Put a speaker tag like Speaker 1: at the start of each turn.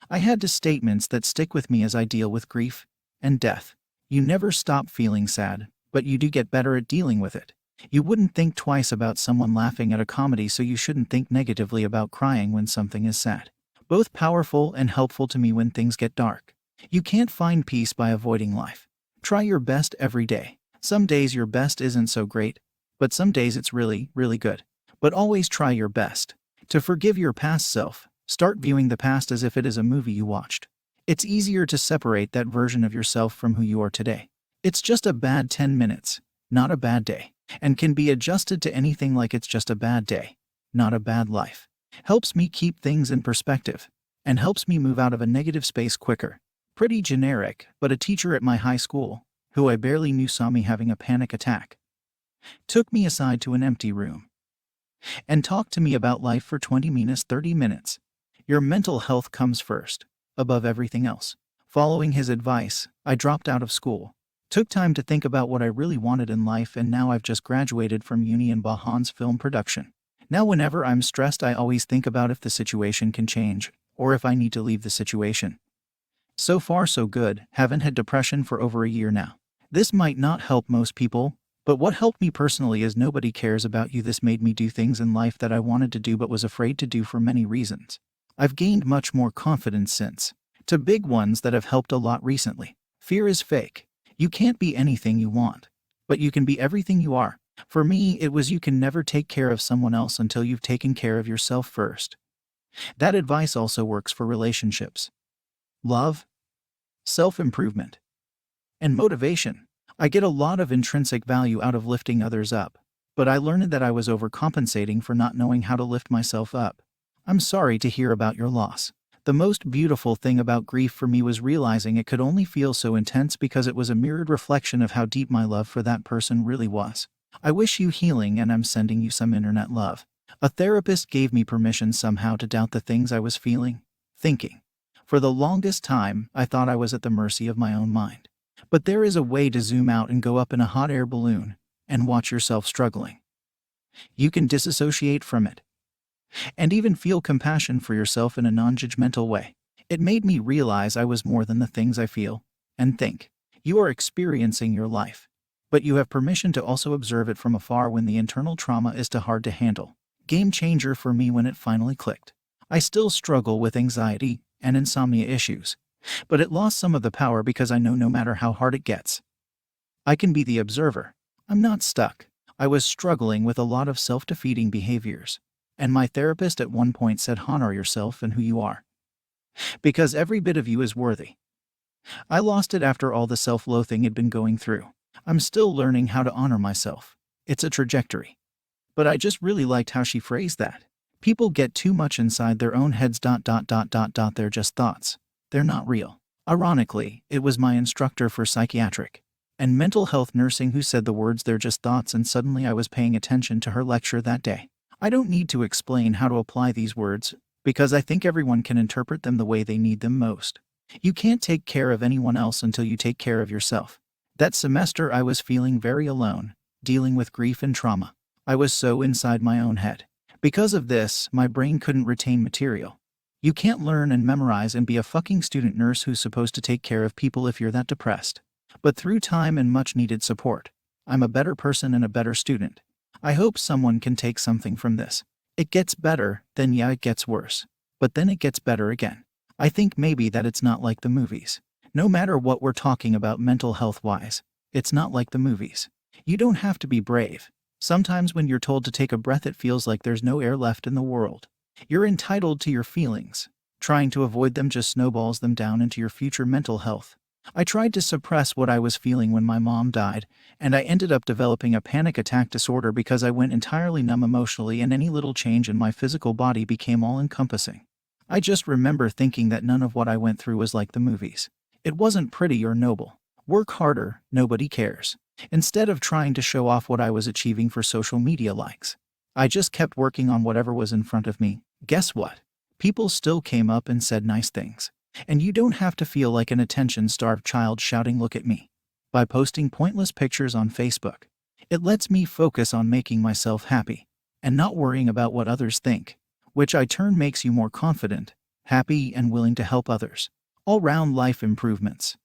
Speaker 1: I had to statements that stick with me as I deal with grief and death. You never stop feeling sad, but you do get better at dealing with it. You wouldn't think twice about someone laughing at a comedy, so you shouldn't think negatively about crying when something is sad. Both powerful and helpful to me when things get dark. You can't find peace by avoiding life. Try your best every day. Some days your best isn't so great, but some days it's really, really good. But always try your best. To forgive your past self, start viewing the past as if it is a movie you watched. It's easier to separate that version of yourself from who you are today. It's just a bad 10 minutes, not a bad day, and can be adjusted to anything like it's just a bad day, not a bad life. Helps me keep things in perspective, and helps me move out of a negative space quicker. Pretty generic, but a teacher at my high school, who I barely knew, saw me having a panic attack, took me aside to an empty room, and talked to me about life for 30 minutes. Your mental health comes first, above everything else. Following his advice, I dropped out of school, took time to think about what I really wanted in life, and now I've just graduated from uni in Bahan's film production. Now whenever I'm stressed, I always think about if the situation can change, or if I need to leave the situation. So far so good, haven't had depression for over a year now. This might not help most people, but what helped me personally is nobody cares about you. This made me do things in life that I wanted to do but was afraid to do for many reasons. I've gained much more confidence since. To big ones that have helped a lot recently. Fear is fake. You can't be anything you want, but you can be everything you are. For me, it was you can never take care of someone else until you've taken care of yourself first. That advice also works for relationships, love, self-improvement, and motivation. I get a lot of intrinsic value out of lifting others up, but I learned that I was overcompensating for not knowing how to lift myself up. I'm sorry to hear about your loss. The most beautiful thing about grief for me was realizing it could only feel so intense because it was a mirrored reflection of how deep my love for that person really was. I wish you healing, and I'm sending you some internet love. A therapist gave me permission somehow to doubt the things I was feeling, thinking. For the longest time, I thought I was at the mercy of my own mind. But there is a way to zoom out and go up in a hot air balloon and watch yourself struggling. You can disassociate from it and even feel compassion for yourself in a non-judgmental way. It made me realize I was more than the things I feel and think. You are experiencing your life, but you have permission to also observe it from afar when the internal trauma is too hard to handle. Game changer for me when it finally clicked. I still struggle with anxiety and insomnia issues, but it lost some of the power because I know no matter how hard it gets, I can be the observer. I'm not stuck. I was struggling with a lot of self-defeating behaviors, and my therapist at one point said, honor yourself and who you are, because every bit of you is worthy. I lost it after all the self-loathing had been going through. I'm still learning how to honor myself. It's a trajectory. But I just really liked how she phrased that. People get too much inside their own heads. They're just thoughts. They're not real. Ironically, it was my instructor for psychiatric and mental health nursing who said the words "they're just thoughts," and suddenly I was paying attention to her lecture that day. I don't need to explain how to apply these words, because I think everyone can interpret them the way they need them most. You can't take care of anyone else until you take care of yourself. That semester I was feeling very alone, dealing with grief and trauma. I was so inside my own head. Because of this, my brain couldn't retain material. You can't learn and memorize and be a fucking student nurse who's supposed to take care of people if you're that depressed. But through time and much needed support, I'm a better person and a better student. I hope someone can take something from this. It gets better, then yeah, it gets worse. But then it gets better again. I think maybe that it's not like the movies. No matter what we're talking about mental health-wise, it's not like the movies. You don't have to be brave. Sometimes when you're told to take a breath, it feels like there's no air left in the world. You're entitled to your feelings. Trying to avoid them just snowballs them down into your future mental health. I tried to suppress what I was feeling when my mom died, and I ended up developing a panic attack disorder because I went entirely numb emotionally, and any little change in my physical body became all-encompassing. I just remember thinking that none of what I went through was like the movies. It wasn't pretty or noble. Work harder, nobody cares. Instead of trying to show off what I was achieving for social media likes, I just kept working on whatever was in front of me. Guess what? People still came up and said nice things. And you don't have to feel like an attention-starved child shouting, "Look at me," by posting pointless pictures on Facebook. It lets me focus on making myself happy and not worrying about what others think, which I turn makes you more confident happy, and willing to help others. All-round life improvements.